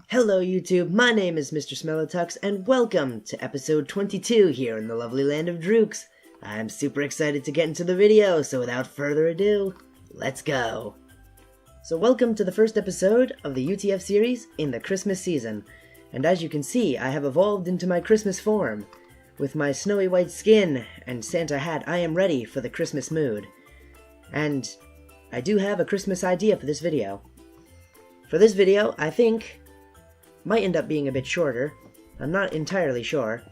Hello YouTube, my name is Mr. Smellotux, and welcome to episode 22 here in the lovely land of Druxe. I'm super excited to get into the video, so without further ado, let's go! So welcome to the first episode of the U.T.F series in the Christmas season, and as you can see, I have evolved into my Christmas form. With my snowy white skin and Santa hat, I am ready for the Christmas mood. And I do have a Christmas idea for this video. For this video, I think might end up being a bit shorter. I'm not entirely sure.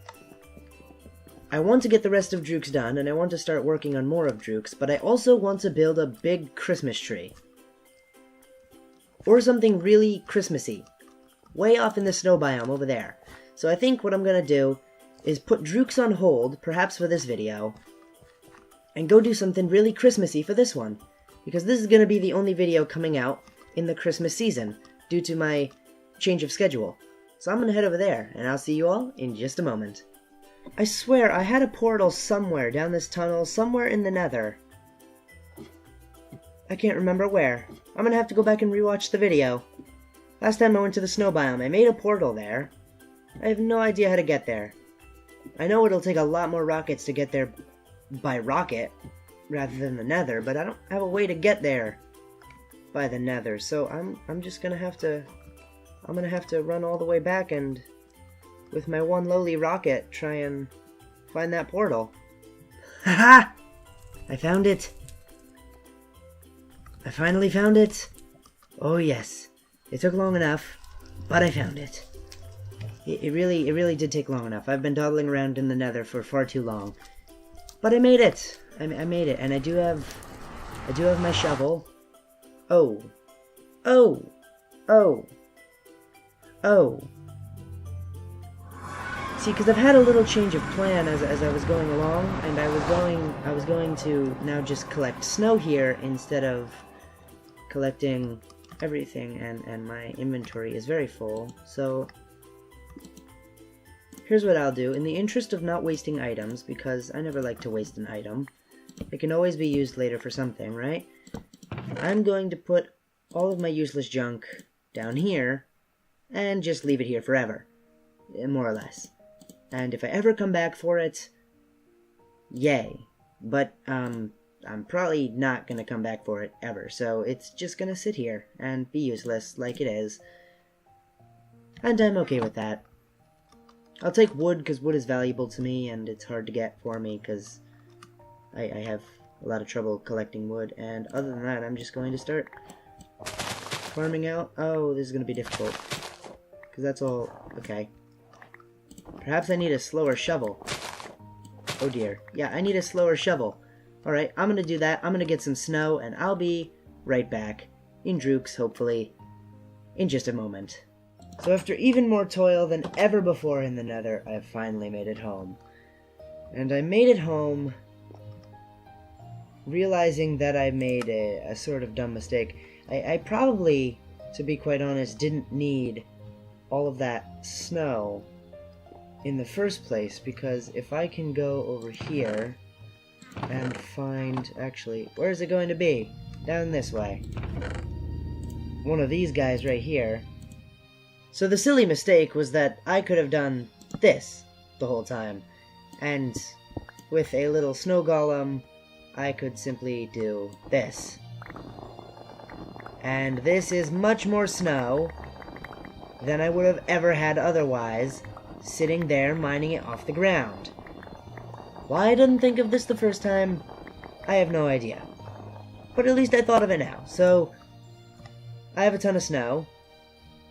I want to get the rest of Druxe done, and I want to start working on more of Druxe, but I also want to build a big Christmas tree. Or something really Christmassy. Way off in the snow biome over there. So I think what I'm gonna do is put Druxe on hold, perhaps for this video, and go do something really Christmassy for this one. Because this is gonna be the only video coming out in the Christmas season, due to my change of schedule. So I'm gonna head over there, and I'll see you all in just a moment. I swear, I had a portal somewhere down this tunnel, somewhere in the nether. I can't remember where. I'm gonna have to go back and rewatch the video. Last time I went to the snow biome, I made a portal there. I have no idea how to get there. I know it'll take a lot more rockets to get there by rocket, rather than the nether, but I don't have a way to get there by the nether, so I'm just gonna have to run all the way back and, with my one lowly rocket, try and find that portal. Haha! I found it! I finally found it! Oh yes. It took long enough, but I found it. It really did take long enough. I've been dawdling around in the nether for far too long. But I made it! I made it, and I do have my shovel. Oh. Oh! Oh! Oh. See, because I've had a little change of plan as I was going along, and I was going to now just collect snow here instead of collecting everything, and my inventory is very full, so here's what I'll do. In the interest of not wasting items, because I never like to waste an item, it can always be used later for something, right? I'm going to put all of my useless junk down here, and just leave it here forever, more or less. And if I ever come back for it, yay. But, I'm probably not gonna come back for it ever, so it's just gonna sit here and be useless like it is. And I'm okay with that. I'll take wood, because wood is valuable to me, and it's hard to get for me, because I have a lot of trouble collecting wood. And other than that, I'm just going to start farming out. Oh, this is gonna be difficult. Because that's all. Okay. Perhaps I need a slower shovel. Oh dear. Yeah, I need a slower shovel. Alright, I'm gonna do that. I'm gonna get some snow, and I'll be right back in Druxe, hopefully, in just a moment. So after even more toil than ever before in the nether, I have finally made it home. And I made it home realizing that I made a sort of dumb mistake. I probably, to be quite honest, didn't need all of that snow in the first place, because if I can go over here and find, actually, where is it going to be? Down this way. One of these guys right here. So the silly mistake was that I could have done this the whole time, and with a little snow golem, I could simply do this. And this is much more snow than I would have ever had otherwise, sitting there mining it off the ground. Why I didn't think of this the first time, I have no idea. But at least I thought of it now. So, I have a ton of snow,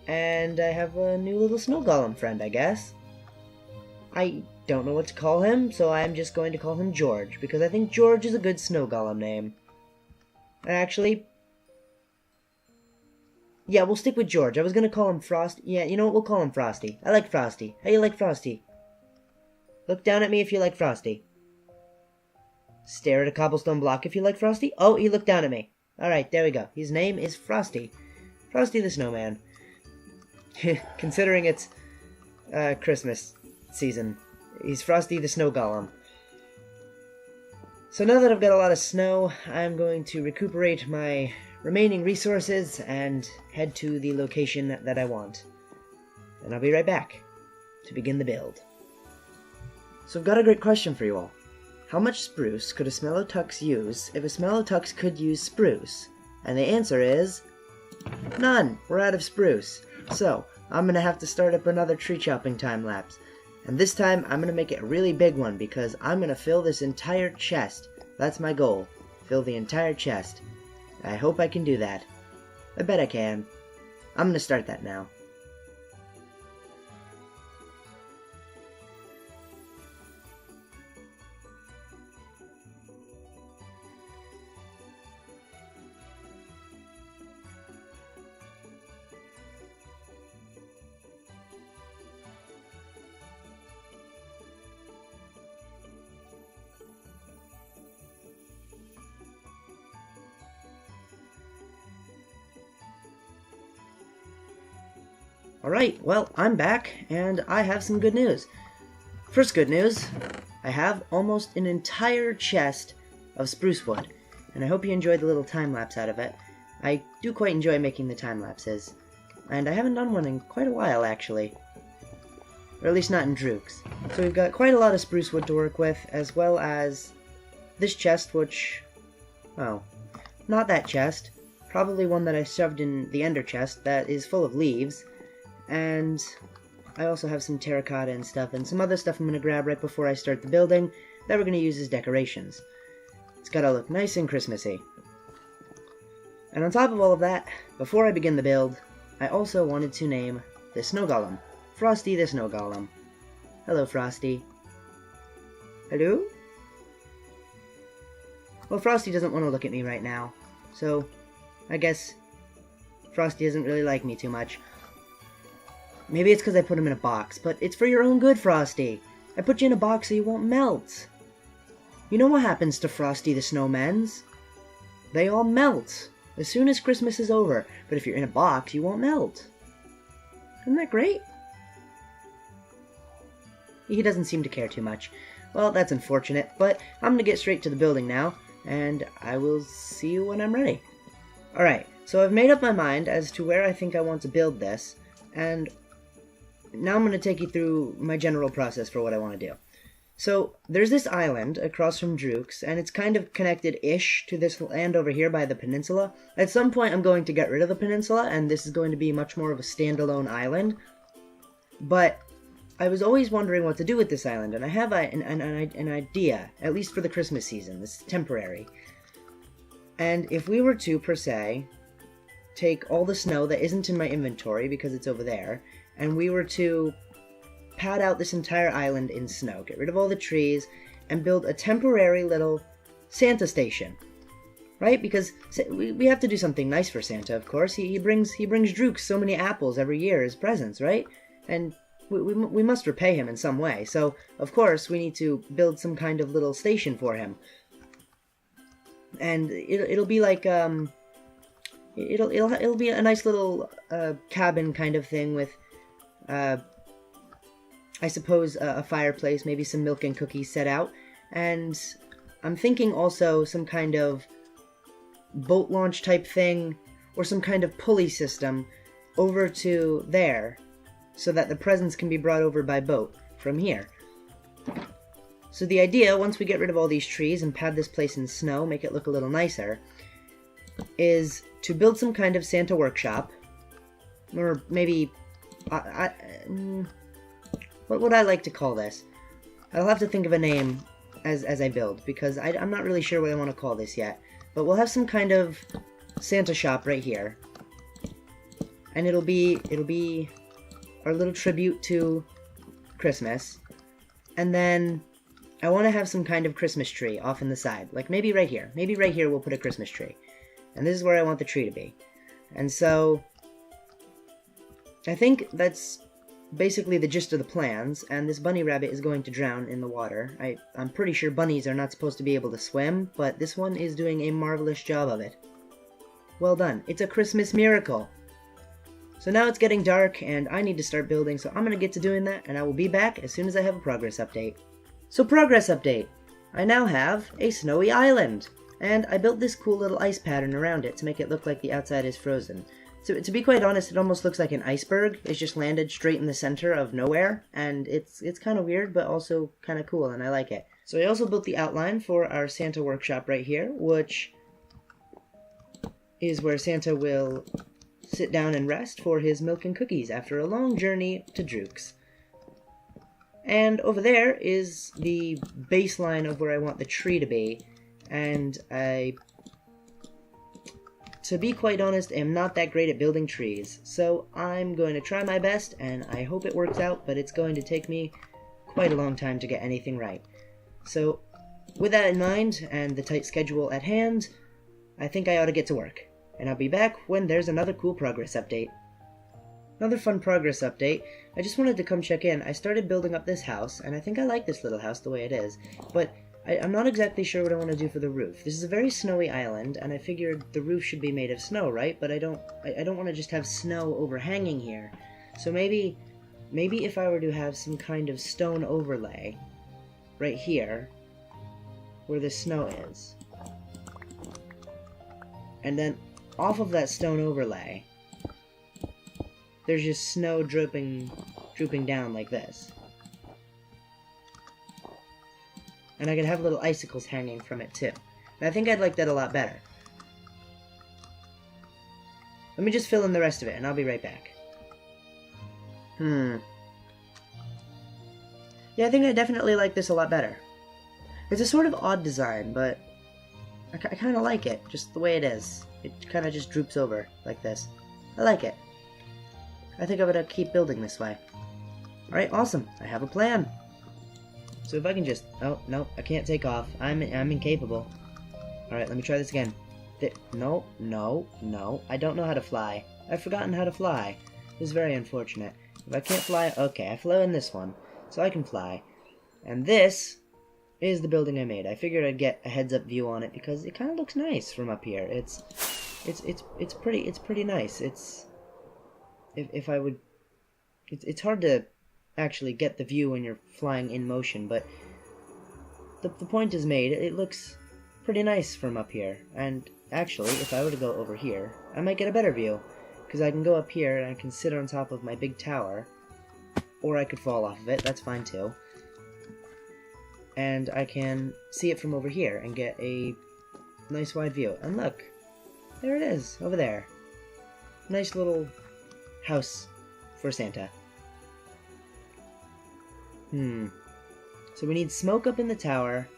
and I have a new little snow golem friend, I guess. I don't know what to call him, so I'm just going to call him George, because I think George is a good snow golem name. Actually, yeah, we'll stick with George. I was gonna call him Frosty. Yeah, you know what? We'll call him Frosty. I like Frosty. How you like Frosty? Look down at me if you like Frosty. Stare at a cobblestone block if you like Frosty. Oh, he looked down at me. Alright, there we go. His name is Frosty. Frosty the Snowman. Considering it's Christmas season, he's Frosty the Snow Golem. So now that I've got a lot of snow, I'm going to recuperate my remaining resources and head to the location that I want. and I'll be right back to begin the build. So I've got a great question for you all. How much spruce could a Smellotux use if a Smellotux could use spruce? And the answer is none. We're out of spruce. So I'm gonna have to start up another tree chopping time lapse. And this time I'm gonna make it a really big one because I'm gonna fill this entire chest. That's my goal. Fill the entire chest. I hope I can do that. I bet I can. I'm gonna start that now. Alright, well, I'm back, and I have some good news. First good news, I have almost an entire chest of spruce wood, and I hope you enjoyed the little time-lapse out of it. I do quite enjoy making the time-lapses, and I haven't done one in quite a while, actually. Or at least not in Druxe. So we've got quite a lot of spruce wood to work with, as well as this chest, which, well, not that chest. Probably one that I shoved in the ender chest that is full of leaves. And I also have some terracotta and stuff, and some other stuff I'm going to grab right before I start the building that we're going to use as decorations. It's got to look nice and Christmassy. And on top of all of that, before I begin the build, I also wanted to name the snow golem, Frosty the Snow Golem. Hello, Frosty. Hello? Well, Frosty doesn't want to look at me right now, so I guess Frosty doesn't really like me too much. Maybe it's because I put him in a box, but it's for your own good, Frosty. I put you in a box so you won't melt. You know what happens to Frosty the Snowmans? They all melt as soon as Christmas is over, but if you're in a box, you won't melt. Isn't that great? He doesn't seem to care too much. Well, that's unfortunate, but I'm going to get straight to the building now, and I will see you when I'm ready. Alright, so I've made up my mind as to where I think I want to build this, and now I'm going to take you through my general process for what I want to do. So, there's this island across from Druxe, and it's kind of connected-ish to this land over here by the peninsula. At some point I'm going to get rid of the peninsula, and this is going to be much more of a standalone island. But I was always wondering what to do with this island, and I have an idea, at least for the Christmas season. This is temporary. And if we were to, per se, take all the snow that isn't in my inventory, because it's over there, and we were to pad out this entire island in snow, get rid of all the trees, and build a temporary little Santa station, right? Because we have to do something nice for Santa, of course. He brings Druxe so many apples every year as presents, right? And we must repay him in some way. So of course we need to build some kind of little station for him, and it'll be like it'll be a nice little cabin kind of thing with I suppose a fireplace, maybe some milk and cookies set out, and I'm thinking also some kind of boat launch type thing, or some kind of pulley system over to there, so that the presents can be brought over by boat from here. So the idea, once we get rid of all these trees and pad this place in snow, make it look a little nicer, is to build some kind of Santa workshop, or maybe what would I like to call this? I'll have to think of a name as I build, because I'm not really sure what I want to call this yet. But we'll have some kind of Santa shop right here, and it'll be our little tribute to Christmas. And then I want to have some kind of Christmas tree off in the side, like maybe right here. Maybe right here we'll put a Christmas tree, and this is where I want the tree to be. And so I think that's basically the gist of the plans, and this bunny rabbit is going to drown in the water. I'm pretty sure bunnies are not supposed to be able to swim, but this one is doing a marvelous job of it. Well done. It's a Christmas miracle. So now it's getting dark, and I need to start building, so I'm going to get to doing that, and I will be back as soon as I have a progress update. So progress update! I now have a snowy island, and I built this cool little ice pattern around it to make it look like the outside is frozen. So to be quite honest, it almost looks like an iceberg. It's just landed straight in the center of nowhere, and it's kind of weird, but also kind of cool, and I like it. So I also built the outline for our Santa workshop right here, which is where Santa will sit down and rest for his milk and cookies after a long journey to Druxe. And over there is the baseline of where I want the tree to be, and to be quite honest, am not that great at building trees, so I'm going to try my best, and I hope it works out, but it's going to take me quite a long time to get anything right. So, with that in mind, and the tight schedule at hand, I think I ought to get to work, and I'll be back when there's another cool progress update. Another fun progress update, I just wanted to come check in. I started building up this house, and I think I like this little house the way it is, but I'm not exactly sure what I want to do for the roof. This is a very snowy island, and I figured the roof should be made of snow, right? But I don't want to just have snow overhanging here. So maybe if I were to have some kind of stone overlay right here, where the snow is, and then off of that stone overlay, there's just snow drooping down like this. And I could have little icicles hanging from it too. And I think I'd like that a lot better. Let me just fill in the rest of it, and I'll be right back. Yeah, I think I definitely like this a lot better. It's a sort of odd design, but I kind of like it, just the way it is. It kind of just droops over like this. I like it. I think I'm gonna keep building this way. Alright, awesome. I have a plan. So if I can just... Oh, no, I can't take off. I'm incapable. Alright, let me try this again. No. I don't know how to fly. I've forgotten how to fly. This is very unfortunate. If I can't fly... Okay, I flew in this one, so I can fly. And this is the building I made. I figured I'd get a heads-up view on it because it kind of looks nice from up here. It's pretty nice. If I would... It's hard to actually get the view when you're flying in motion, but the point is made. It looks pretty nice from up here, and actually, if I were to go over here, I might get a better view, because I can go up here and I can sit on top of my big tower, or I could fall off of it, that's fine too, and I can see it from over here and get a nice wide view. And look, there it is, over there. Nice little house for Santa. So we need smoke up in the tower,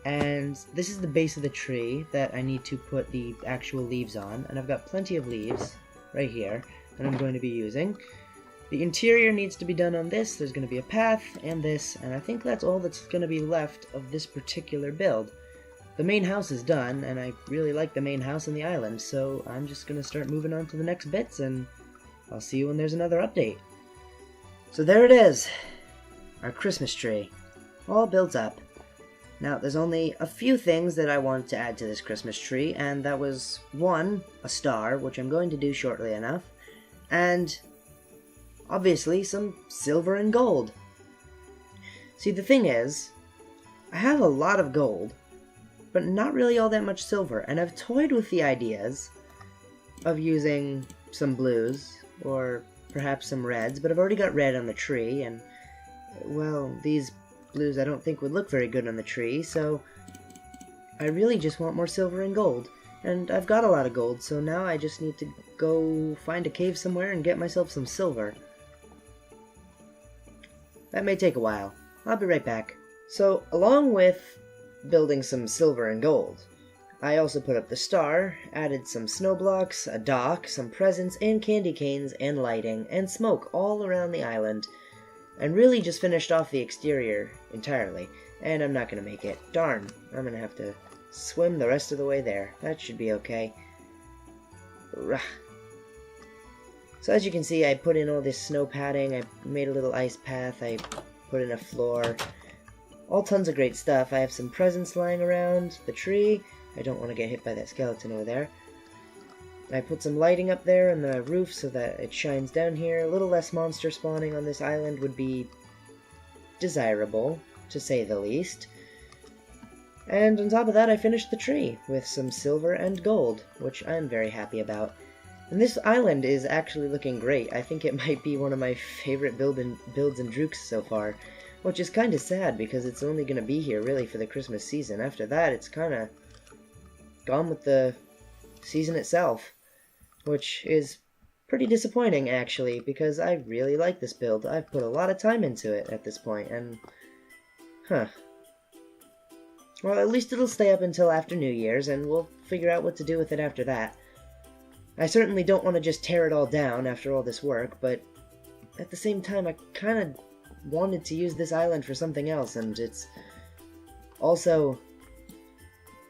and this is the base of the tree that I need to put the actual leaves on, and I've got plenty of leaves right here that I'm going to be using. The interior needs to be done on this. There's going to be a path and this, and I think that's all that's going to be left of this particular build. The main house is done, and I really like the main house and the island, so I'm just going to start moving on to the next bits, and I'll see you when there's another update. So there it is. Our Christmas tree, all built up. Now, there's only a few things that I want to add to this Christmas tree, and that was, one, a star, which I'm going to do shortly enough, and, obviously, some silver and gold. See, the thing is, I have a lot of gold, but not really all that much silver, and I've toyed with the ideas of using some blues, or perhaps some reds, but I've already got red on the tree, and well, these blues I don't think would look very good on the tree, so I really just want more silver and gold. And I've got a lot of gold, so now I just need to go find a cave somewhere and get myself some silver. That may take a while. I'll be right back. So, along with building some silver and gold, I also put up the star, added some snow blocks, a dock, some presents, and candy canes, and lighting, and smoke all around the island, and really just finished off the exterior entirely. And I'm not going to make it. Darn, I'm going to have to swim the rest of the way there. That should be okay. Rah. So as you can see, I put in all this snow padding, I made a little ice path, I put in a floor, all tons of great stuff. I have some presents lying around the tree. I don't want to get hit by that skeleton over there. I put some lighting up there on the roof so that it shines down here. A little less monster spawning on this island would be desirable, to say the least. And on top of that, I finished the tree with some silver and gold, which I'm very happy about. And this island is actually looking great. I think it might be one of my favorite builds in Druxe so far, which is kind of sad because it's only going to be here really for the Christmas season. After that, it's kind of gone with the season itself, which is pretty disappointing actually because I really like this build. I've put a lot of time into it at this point, and well, at least it'll stay up until after New Year's, and we'll figure out what to do with it after that. I certainly don't want to just tear it all down after all this work, but at the same time, I kind of wanted to use this island for something else, and it's also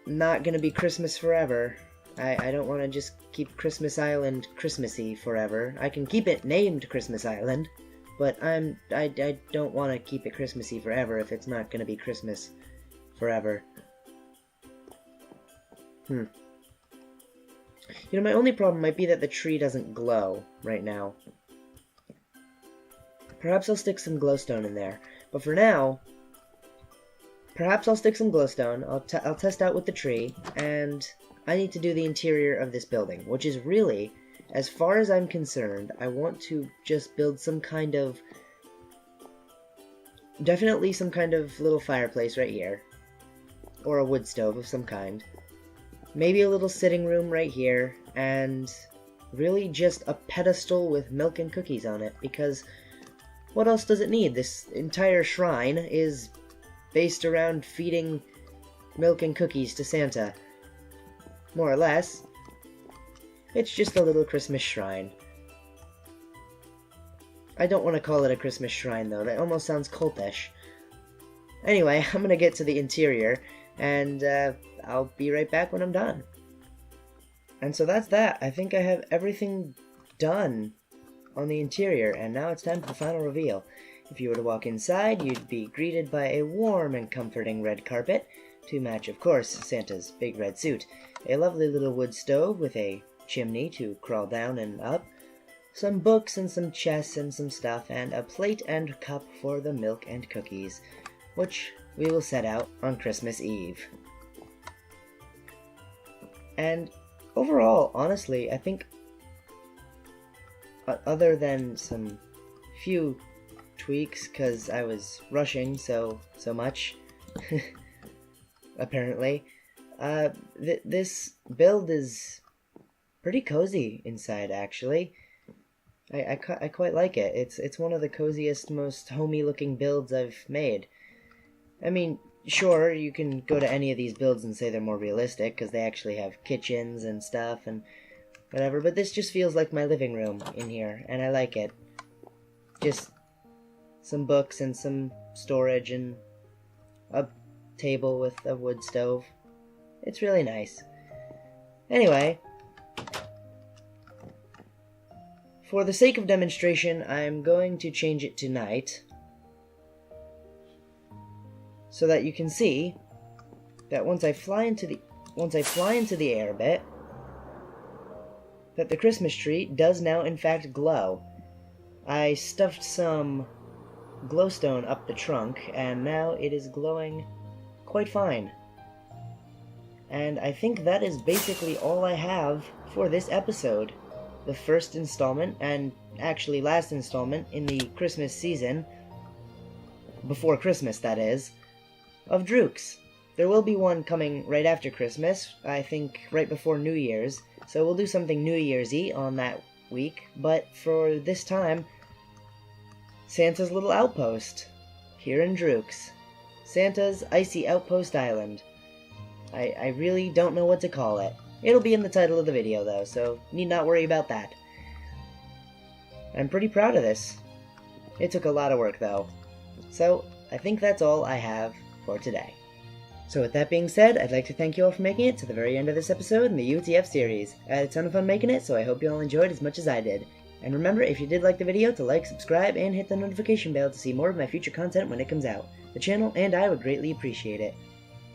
not going to be Christmas forever. I don't want to just keep Christmas Island Christmassy forever. I can keep it named Christmas Island, but I don't want to keep it Christmassy forever if it's not going to be Christmas forever. You know, my only problem might be that the tree doesn't glow right now. Perhaps I'll stick some glowstone in there. But for now, perhaps I'll stick some glowstone. I'll test out with the tree, and I need to do the interior of this building, which is really, as far as I'm concerned, I want to just build some kind of, definitely some kind of little fireplace right here, or a wood stove of some kind. Maybe a little sitting room right here, and really just a pedestal with milk and cookies on it, because what else does it need? This entire shrine is based around feeding milk and cookies to Santa. More or less. It's just a little Christmas shrine. I don't want to call it a Christmas shrine, though. That almost sounds cultish. Anyway, I'm going to get to the interior, and I'll be right back when I'm done. And so that's that. I think I have everything done on the interior, and now it's time for the final reveal. If you were to walk inside, you'd be greeted by a warm and comforting red carpet, to match, of course, Santa's big red suit, a lovely little wood stove with a chimney to crawl down and up, some books and some chests and some stuff, and a plate and cup for the milk and cookies, which we will set out on Christmas Eve. And overall, honestly, I think, other than some few tweaks, because I was rushing so much, apparently, this build is pretty cozy inside, actually. I quite like it. It's one of the coziest, most homey-looking builds I've made. I mean, sure, you can go to any of these builds and say they're more realistic, because they actually have kitchens and stuff and whatever, but this just feels like my living room in here, and I like it. Just some books and some storage and a table with a wood stove. It's really nice. Anyway, for the sake of demonstration, I'm going to change it to night, so that you can see that once I fly into the air a bit, that the Christmas tree does now in fact glow. I stuffed some glowstone up the trunk, and now it is glowing quite fine. And I think that is basically all I have for this episode. The first installment, and actually last installment in the Christmas season, before Christmas that is, of Druxe. There will be one coming right after Christmas, I think right before New Year's, so we'll do something New Year's-y on that week, but for this time, Santa's little outpost, here in Druxe. Santa's Icy Outpost Island. I really don't know what to call it. It'll be in the title of the video, though, so need not worry about that. I'm pretty proud of this. It took a lot of work, though. So, I think that's all I have for today. So with that being said, I'd like to thank you all for making it to the very end of this episode in the U.T.F series. I had a ton of fun making it, so I hope you all enjoyed as much as I did. And remember, if you did like the video, to like, subscribe, and hit the notification bell to see more of my future content when it comes out. The channel and I would greatly appreciate it.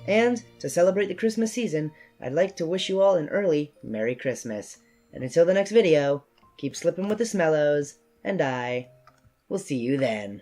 And, to celebrate the Christmas season, I'd like to wish you all an early Merry Christmas. And until the next video, keep slipping with the smellos, and I will see you then.